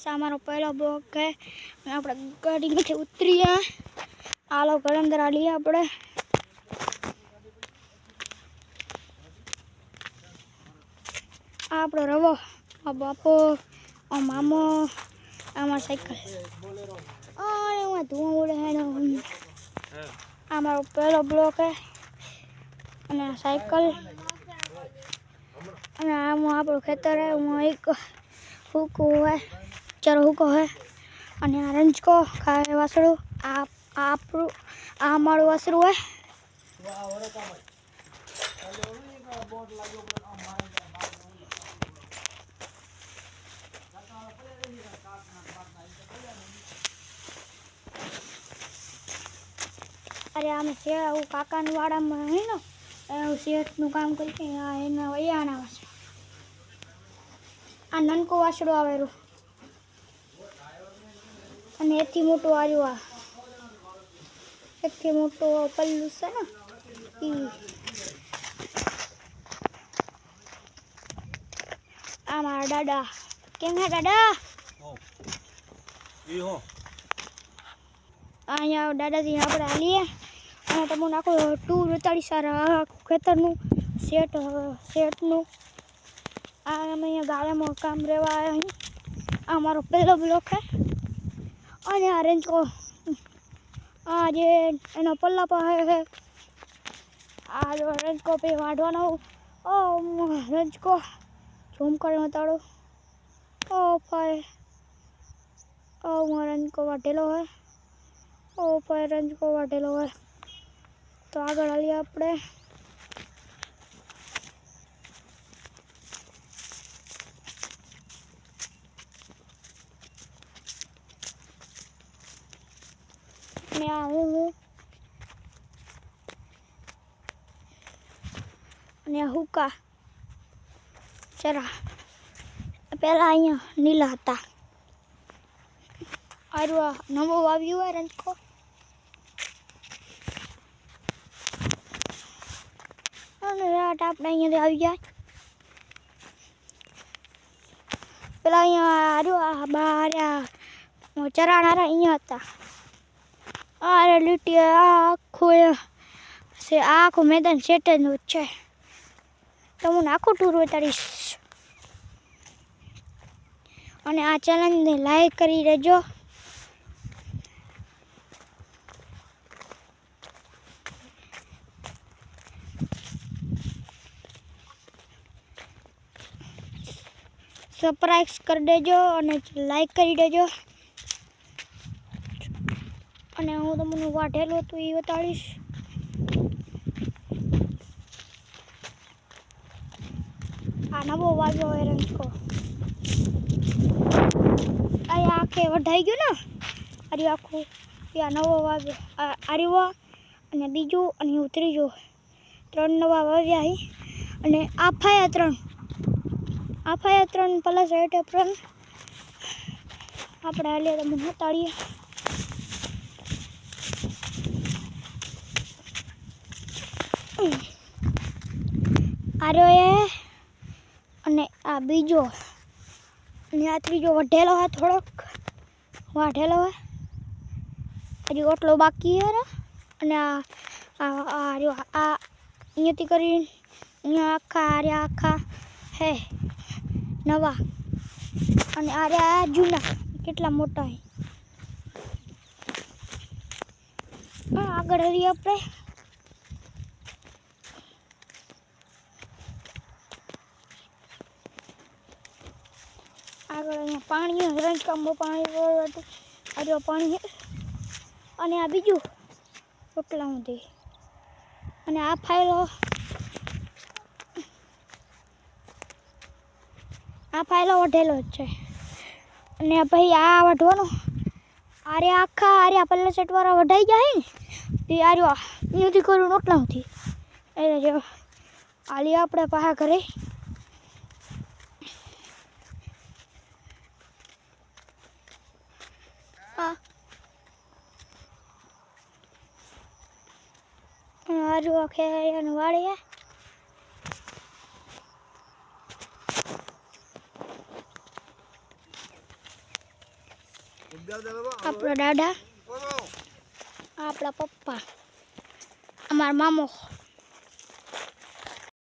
Guys हमारा पहला block है। આપણે ગાડીમાંથી ઉતરીએ આલો ઘર અંદર આલીએ આપણે આપણો રવો આ બાપો આ મામો આમાં સાયકલ અને એમાં ધુઓ ઉડે હે અમારો પહેલો બ્લોક હે અને સાયકલ અને આમાં આપણો ખેતર હે હું એક હુકો હે ચાર હુકો હે અને આ રંજકો ખાય વાસળું આ આપણું આ મારું વાસળું હે अरे आम से काका वाड़ा में है ना सेठ नु काम करके आना आ ननको वासड़ो आवेरो अने एथी मोटो आयो आ एथी मोटो पल्लू से ना ई आ मारा दादा केम है दादा ई हो आया दादाजी આપણે આલીએ અને તમને નાખો ટૂર ઉતારી સારા ખેતરનું શેઠનું આ અમે અહીંયા ગાળામાં કામ રહેવા આવ્યા અહીં આ મારો પહેલો બ્લોક છે અને આ રેન્જકો આ જે એનો પલ્લા પાસે છે આ જો રેન્જકો પે વાઢવાનો ઓ રેન્જકો ઝૂમ કરી બતાડો ઓ ભાઈ ઓ મારો રેન્જકો વાઢેલો है ओ पैरंज को वाटेलो है तो आगे आलिए आपणे ने आ हूँ ने हुका चरा पहला अँ नीला था आरु आ नवो वाव्यू है रंजको राट आपने अँ आई जाए पेला आरु आ बार चराणारा अँ था अरे लीटी आखो से आखो मैदान सेट है तो हूँ आखो टूर उतारीश અને આ ચેનલને લાઈક કરી દેજો સબસ્ક્રાઇબ કરી દેજો અને લાઈક કરી દેજો અને હું તમને વાઢેલું હતું એ બતાડીશ આ નવો વાગ્યો હોય રંજકો अरे आखे वढाई गयो ना अरे आखू या नवो वाव्यो आर्यो अने बीजो अने त्रीजो त्रण नवा वाव्या ही अने आफाया त्रण प्लस हेठे त्रण आपणे हाले तमे बताड़ीए आर्यो ए अने आ बीजो आ तीजो वढेलो है थोड़ोक वाढेलो है हजी ओटलो बाकी है अने आ अहींथी करी अहींया आखा है नवा अने आ जूना केटला मोटा है आगळ हलीए आपणे आगे अँ पानी रंजकाम पानी आज पानी है अने आ बीजू ओटला सुधी अने आ फायलो वढेलो छे अने भाई आ वढवानो आरे आखा आरे पल्ला सेटवाळा वढाई जाय ने ते आर्यो इयोथी करून ओटला सुधी એટલે જો આલી આપણે પાહા ઘરે आरु आखे वाड़ी है આપણા દાદા, આપણા પપ્પા, અમારા મામો,